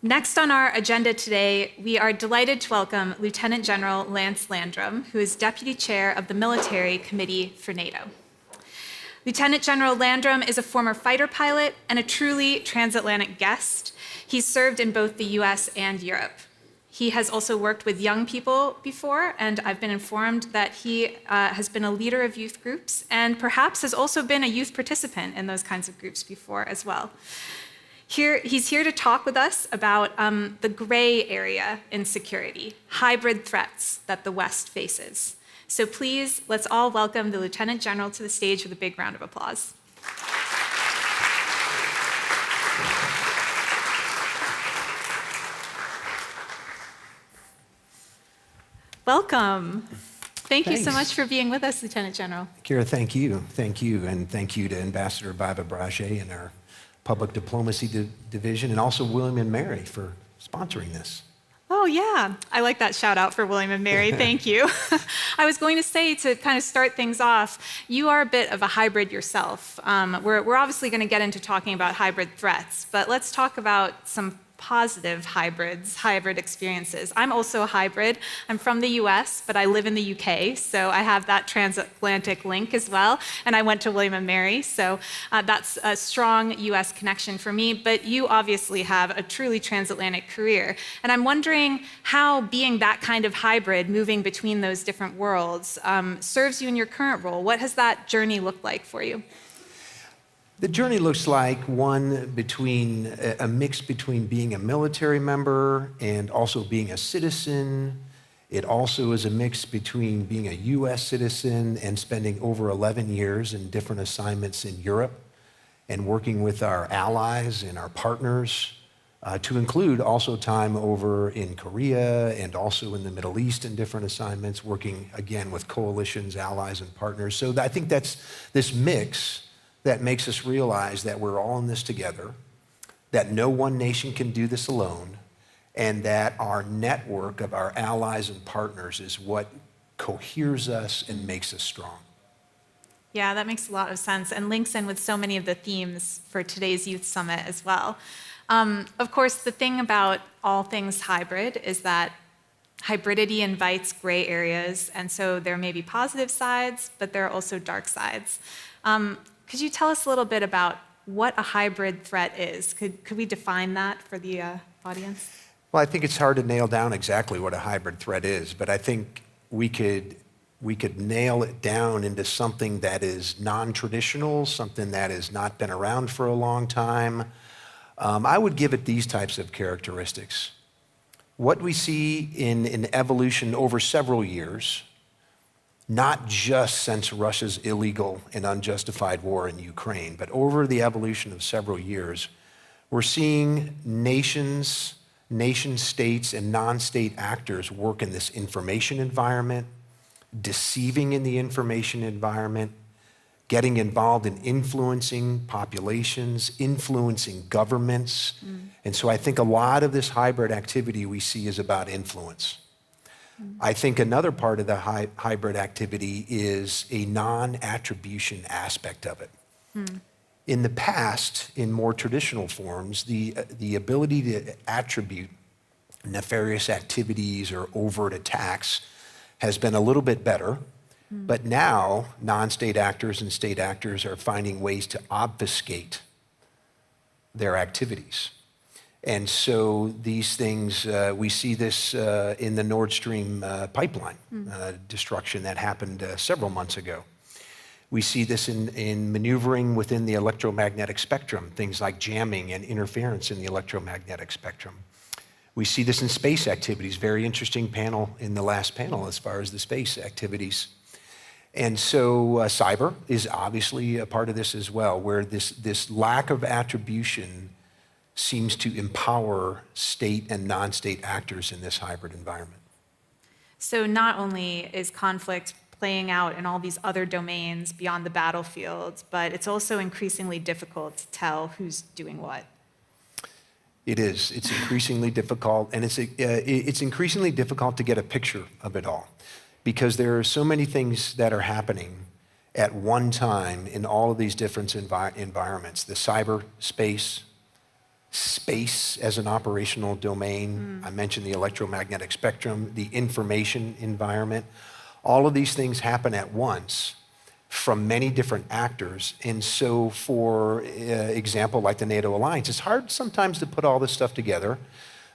Next on our agenda today, we are delighted to welcome Lieutenant General Lance Landrum, who is Deputy Chair of the Military Committee for NATO. Lieutenant General Landrum is a former fighter pilot and a truly transatlantic guest. He's served in both the US and Europe. He has also worked with young people before, and I've been informed that he has been a leader of youth groups and perhaps has also been a youth participant in those kinds of groups before as well. He's here to talk with us about the gray area in security, hybrid threats that the West faces. So please, let's all welcome the Lieutenant General to the stage with a big round of applause. Welcome. Thank you so much for being with us, Lieutenant General. Kira, thank you. Thank you. And thank you to Ambassador Baba Brage and our Public Diplomacy Division, and also William and Mary for sponsoring this. Oh yeah, I like that shout out for William and Mary, thank you. I was going to say, to kind of start things off, you are a bit of a hybrid yourself. We're obviously going to get into talking about hybrid threats, but let's talk about some positive hybrid experiences. I'm also a hybrid. I'm from the US, but I live in the UK, so I have that transatlantic link as well, and I went to William and Mary, so that's a strong US connection for me, but you obviously have a truly transatlantic career, and I'm wondering how being that kind of hybrid, moving between those different worlds, serves you in your current role. What has that journey looked like for you? The journey looks like one between a mix between being a military member and also being a citizen. It also is a mix between being a US citizen and spending over 11 years in different assignments in Europe and working with our allies and our partners, to include also time over in Korea and also in the Middle East in different assignments, working again with coalitions, allies, and partners. So I think that's this mix that makes us realize that we're all in this together, that no one nation can do this alone, and that our network of our allies and partners is what coheres us and makes us strong. Yeah, that makes a lot of sense and links in with so many of the themes for today's Youth Summit as well. Of course, the thing about all things hybrid is that hybridity invites gray areas, and so there may be positive sides, but there are also dark sides. Could you tell us a little bit about what a hybrid threat is? Could we define that for the audience? Well, I think it's hard to nail down exactly what a hybrid threat is, but I think we could nail it down into something that is non-traditional, something that has not been around for a long time. I would give it these types of characteristics. What we see in evolution over several years, not just since Russia's illegal and unjustified war in Ukraine, but over the evolution of several years, we're seeing nations, nation-states, and non-state actors work in this information environment, deceiving in the information environment, getting involved in influencing populations, influencing governments. And so I think a lot of this hybrid activity we see is about influence. I think another part of the hybrid activity is a non-attribution aspect of it. In the past, in more traditional forms, the ability to attribute nefarious activities or overt attacks has been a little bit better, but now non-state actors and state actors are finding ways to obfuscate their activities. And so these things, we see this in the Nord Stream pipeline destruction that happened several months ago. We see this in maneuvering within the electromagnetic spectrum, things like jamming and interference in the electromagnetic spectrum. We see this in space activities, very interesting panel in the last panel as far as the space activities. And so cyber is obviously a part of this as well, where this lack of attribution seems to empower state and non-state actors in this hybrid environment. So not only is conflict playing out in all these other domains beyond the battlefield, but it's also increasingly difficult to tell who's doing what. It is. It's increasingly difficult, and it's increasingly difficult to get a picture of it all, because there are so many things that are happening at one time in all of these different environments, the cyberspace, space as an operational domain. I mentioned the electromagnetic spectrum, the information environment. All of these things happen at once from many different actors. And so for example, like the NATO alliance, it's hard sometimes to put all this stuff together,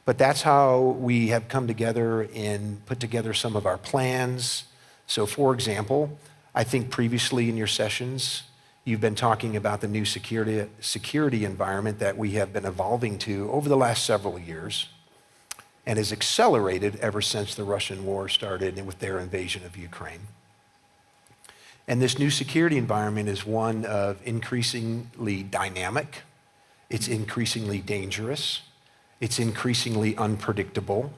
but that's how we have come together and put together some of our plans. So for example, I think previously in your sessions, you've been talking about the new security environment that we have been evolving to over the last several years and has accelerated ever since the Russian war started and with their invasion of Ukraine. And this new security environment is one of increasingly dynamic, it's increasingly dangerous, it's increasingly unpredictable.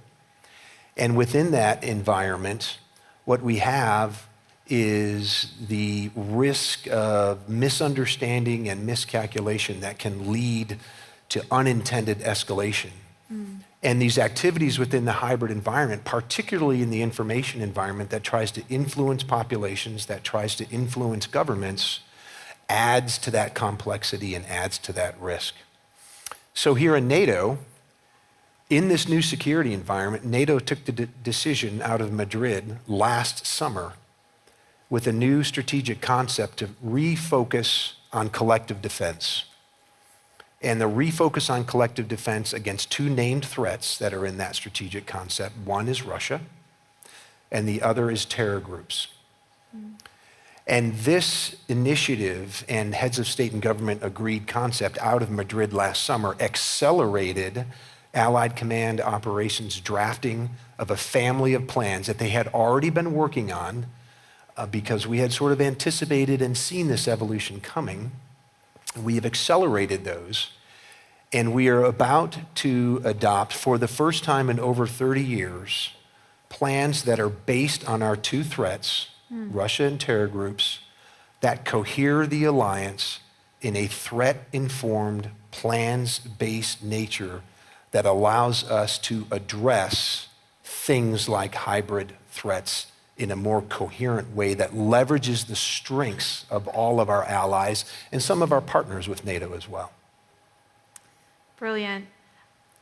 And within that environment, what we have is the risk of misunderstanding and miscalculation that can lead to unintended escalation. And these activities within the hybrid environment, particularly in the information environment that tries to influence populations, that tries to influence governments, adds to that complexity and adds to that risk. So here in NATO, in this new security environment, NATO took the decision out of Madrid last summer with a new strategic concept to refocus on collective defense. And the refocus on collective defense against two named threats that are in that strategic concept. One is Russia, and the other is terror groups. And this initiative and heads of state and government agreed concept out of Madrid last summer accelerated Allied Command Operations drafting of a family of plans that they had already been working on because we had sort of anticipated and seen this evolution coming. We have accelerated those, and we are about to adopt, for the first time in over 30 years, plans that are based on our two threats, Russia and terror groups, that cohere the alliance in a threat-informed, plans-based nature that allows us to address things like hybrid threats in a more coherent way that leverages the strengths of all of our allies and some of our partners with NATO as well. Brilliant.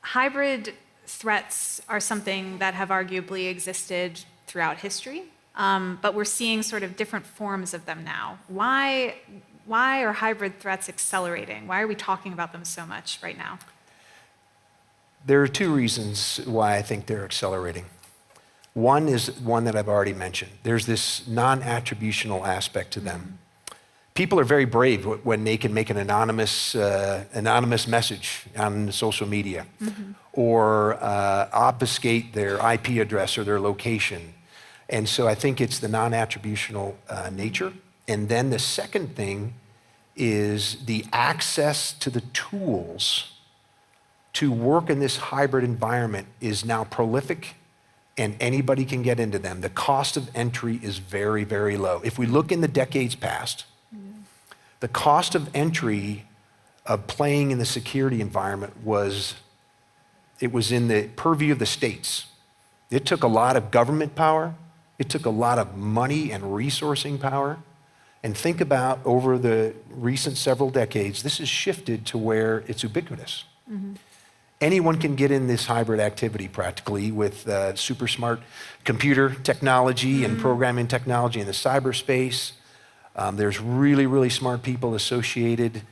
Hybrid threats are something that have arguably existed throughout history, but we're seeing sort of different forms of them now. Why are hybrid threats accelerating? Why are we talking about them so much right now? There are two reasons why I think they're accelerating. One is one that I've already mentioned. There's this non-attributional aspect to them. People are very brave when they can make an anonymous message on social media or obfuscate their IP address or their location. And so I think it's the non-attributional nature. And then the second thing is the access to the tools to work in this hybrid environment is now prolific and anybody can get into them. The cost of entry is very, very low. If we look in the decades past, the cost of entry of playing in the security environment was in the purview of the states. It took a lot of government power. It took a lot of money and resourcing power. And think about over the recent several decades, this has shifted to where it's ubiquitous. Anyone can get in this hybrid activity practically with super smart computer technology and programming technology in the cyberspace. There's really, really smart people associated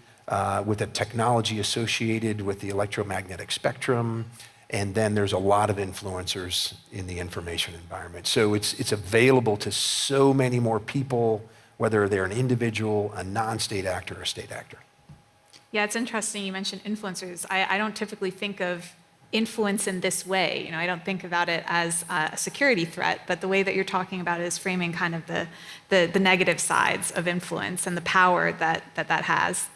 with the technology associated with the electromagnetic spectrum. And then there's a lot of influencers in the information environment. So it's available to so many more people, whether they're an individual, a non-state actor, or a state actor. Yeah, it's interesting you mentioned influencers. I don't typically think of influence in this way. You know, I don't think about it as a security threat, but the way that you're talking about it is framing kind of the negative sides of influence and the power that has.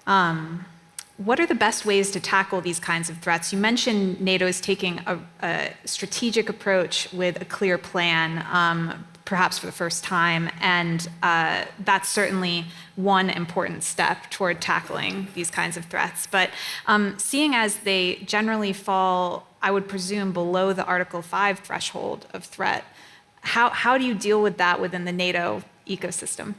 What are the best ways to tackle these kinds of threats? You mentioned NATO is taking a strategic approach with a clear plan, perhaps for the first time, and that's certainly one important step toward tackling these kinds of threats. But seeing as they generally fall, I would presume, below the Article 5 threshold of threat, how do you deal with that within the NATO ecosystem?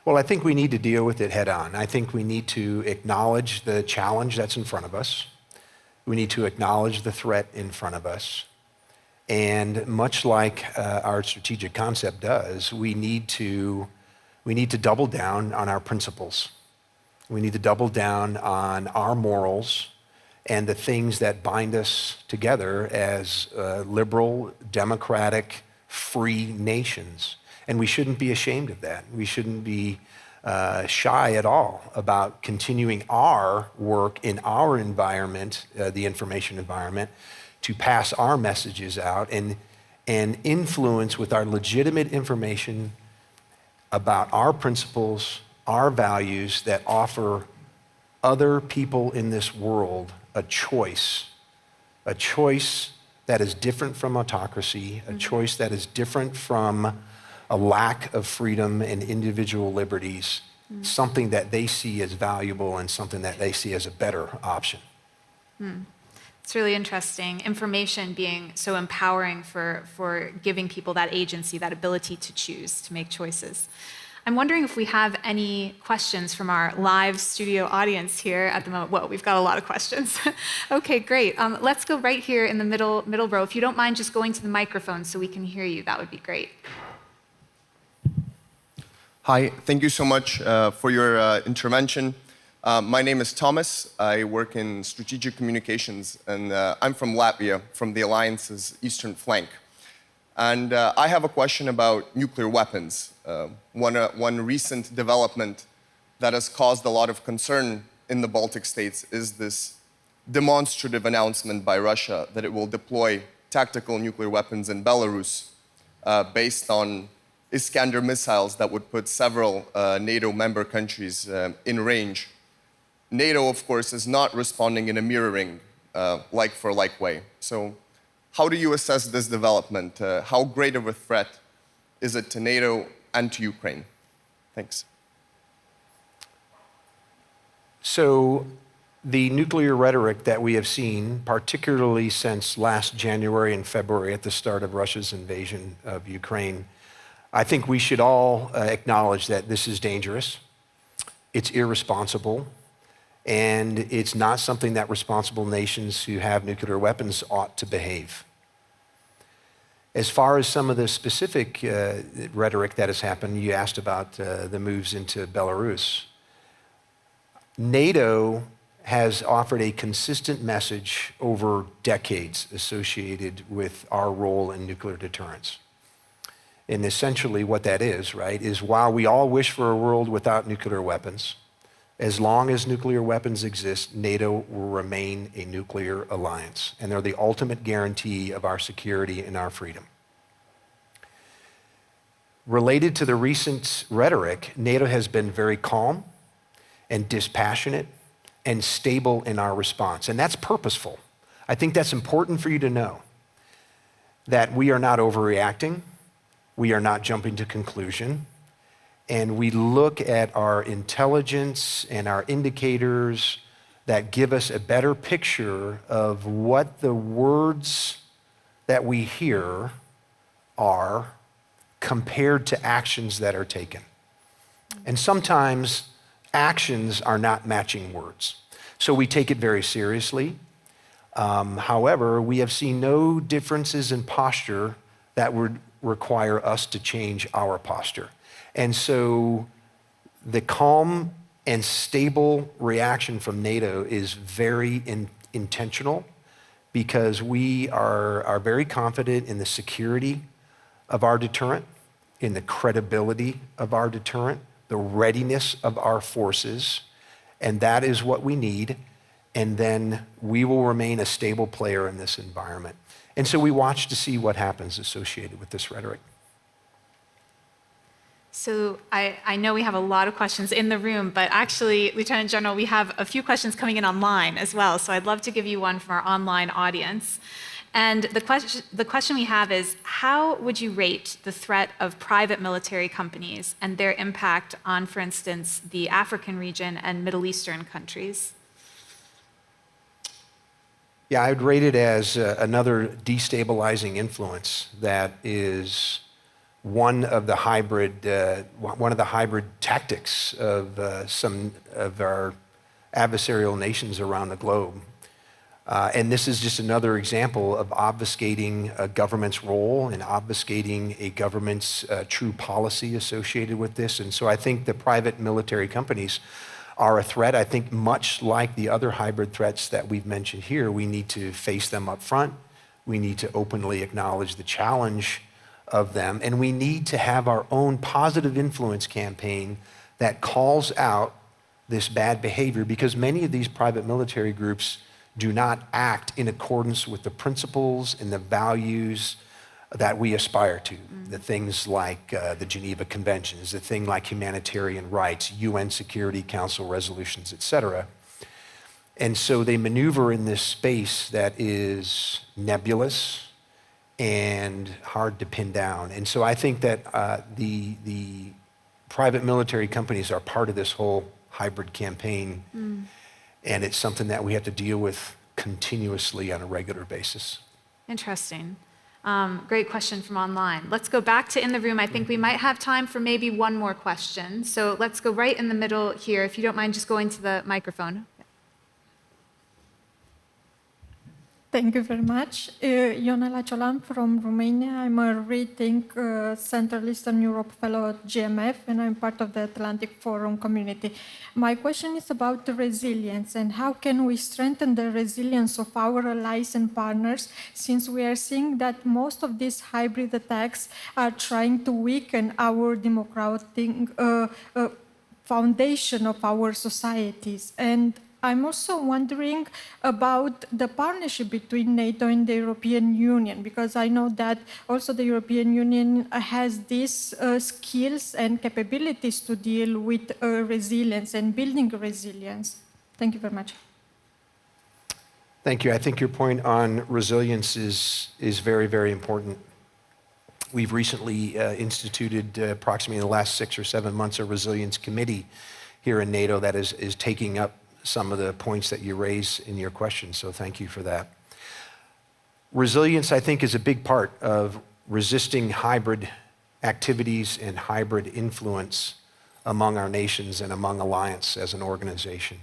Well, I think we need to deal with it head on. I think we need to acknowledge the challenge that's in front of us. We need to acknowledge the threat in front of us. And much like our strategic concept does, we need to double down on our principles. We need to double down on our morals and the things that bind us together as liberal, democratic, free nations. And we shouldn't be ashamed of that. We shouldn't be shy at all about continuing our work in our environment, the information environment, to pass our messages out and influence with our legitimate information about our principles, our values that offer other people in this world a choice that is different from autocracy, a choice that is different from a lack of freedom and individual liberties, something that they see as valuable and something that they see as a better option. It's really interesting. Information being so empowering for giving people that agency, that ability to choose, to make choices. I'm wondering if we have any questions from our live studio audience here at the moment. Well, we've got a lot of questions. Okay, great. Let's go right here in the middle row. If you don't mind just going to the microphone so we can hear you, that would be great. Hi, thank you so much for your intervention. My name is Thomas. I work in strategic communications, and I'm from Latvia, from the Alliance's eastern flank. And I have a question about nuclear weapons. One recent development that has caused a lot of concern in the Baltic states is this demonstrative announcement by Russia that it will deploy tactical nuclear weapons in Belarus based on Iskander missiles that would put several NATO member countries in range. NATO, of course, is not responding in a mirroring like-for-like way. So how do you assess this development? How great of a threat is it to NATO and to Ukraine? Thanks. So the nuclear rhetoric that we have seen, particularly since last January and February at the start of Russia's invasion of Ukraine, I think we should all acknowledge that this is dangerous, it's irresponsible, and it's not something that responsible nations who have nuclear weapons ought to behave. As far as some of the specific rhetoric that has happened, you asked about the moves into Belarus. NATO has offered a consistent message over decades associated with our role in nuclear deterrence. And essentially what that is, right, is while we all wish for a world without nuclear weapons, as long as nuclear weapons exist, NATO will remain a nuclear alliance, and they're the ultimate guarantee of our security and our freedom. Related to the recent rhetoric, NATO has been very calm and dispassionate and stable in our response, and that's purposeful. I think that's important for you to know, that we are not overreacting, we are not jumping to conclusion, and we look at our intelligence and our indicators that give us a better picture of what the words that we hear are compared to actions that are taken. And sometimes actions are not matching words. So we take it very seriously. However, we have seen no differences in posture that would require us to change our posture. And so the calm and stable reaction from NATO is very intentional because we are very confident in the security of our deterrent, in the credibility of our deterrent, the readiness of our forces, and that is what we need. And then we will remain a stable player in this environment. And so we watch to see what happens associated with this rhetoric. So I know we have a lot of questions in the room, but actually, Lieutenant General, we have a few questions coming in online as well. So I'd love to give you one from our online audience. And the question we have is, how would you rate the threat of private military companies and their impact on, for instance, the African region and Middle Eastern countries? Yeah, I would rate it as another destabilizing influence that is one of the hybrid tactics of some of our adversarial nations around the globe. And this is just another example of obfuscating a government's role and obfuscating a government's true policy associated with this. And so I think the private military companies are a threat. I think much like the other hybrid threats that we've mentioned here, we need to face them up front. We need to openly acknowledge the challenge of them. And we need to have our own positive influence campaign that calls out this bad behavior, because many of these private military groups do not act in accordance with the principles and the values that we aspire to. The things like the Geneva Conventions, the thing like humanitarian rights, UN Security Council resolutions, et cetera. And so they maneuver in this space that is nebulous and hard to pin down. And so I think that the private military companies are part of this whole hybrid campaign. And it's something that we have to deal with continuously on a regular basis. Interesting. Great question from online. Let's go back to in the room. I think we might have time for maybe one more question. So let's go right in the middle here. If you don't mind just going to the microphone. Thank you very much. Ionela Ciolan from Romania. I'm a Rethink Central Eastern Europe Fellow at GMF, and I'm part of the Atlantic Forum community. My question is about the resilience, and how can we strengthen the resilience of our allies and partners, since we are seeing that most of these hybrid attacks are trying to weaken our democratic foundation of our societies. And I'm also wondering about the partnership between NATO and the European Union, because I know that also the European Union has these skills and capabilities to deal with resilience and building resilience. Thank you very much. Thank you. I think your point on resilience is very, very important. We've recently instituted, approximately in the last 6 or 7 months, a resilience committee here in NATO that is taking up some of the points that you raise in your question, so thank you for that. Resilience, I think, is a big part of resisting hybrid activities and hybrid influence among our nations and among alliance as an organization.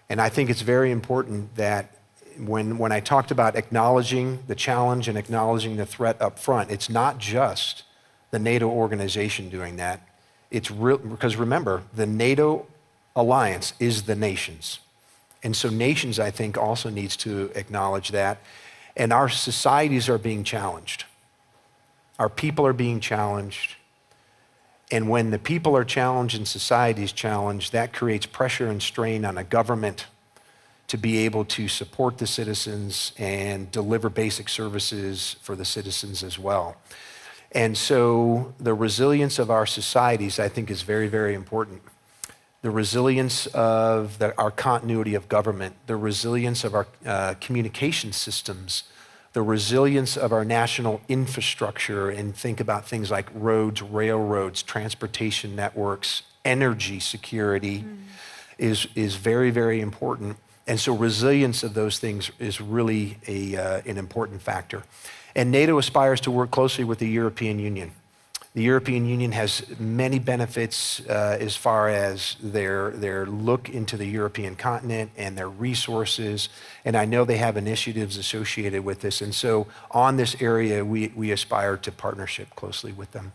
And I think it's very important that when I talked about acknowledging the challenge and acknowledging the threat up front, it's not just the NATO organization doing that. It's real, because remember, the NATO alliance is the nations. And so nations, I think, also needs to acknowledge that. And our societies are being challenged. Our people are being challenged. And when the people are challenged and society is challenged, that creates pressure and strain on a government to be able to support the citizens and deliver basic services for the citizens as well. And so the resilience of our societies, I think, is very, very important. The resilience of our continuity of government, the resilience of our communication systems, the resilience of our national infrastructure, and think about things like roads, railroads, transportation networks, energy security is very, very important. And so resilience of those things is really an important factor. And NATO aspires to work closely with the European Union. The European Union has many benefits as far as their look into the European continent and their resources, and I know they have initiatives associated with this. And so on this area, we aspire to partnership closely with them.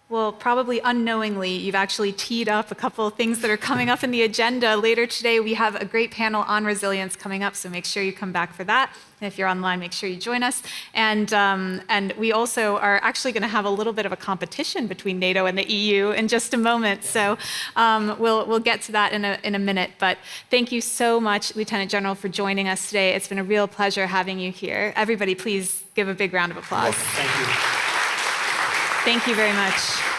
Well, probably unknowingly, you've actually teed up a couple of things that are coming up in the agenda. Later today, we have a great panel on resilience coming up, so make sure you come back for that. And if you're online, make sure you join us. And we also are actually going to have a little bit of a competition between NATO and the EU in just a moment. So we'll get to that in a minute. But thank you so much, Lieutenant General, for joining us today. It's been a real pleasure having you here. Everybody, please give a big round of applause. Thank you. Thank you very much.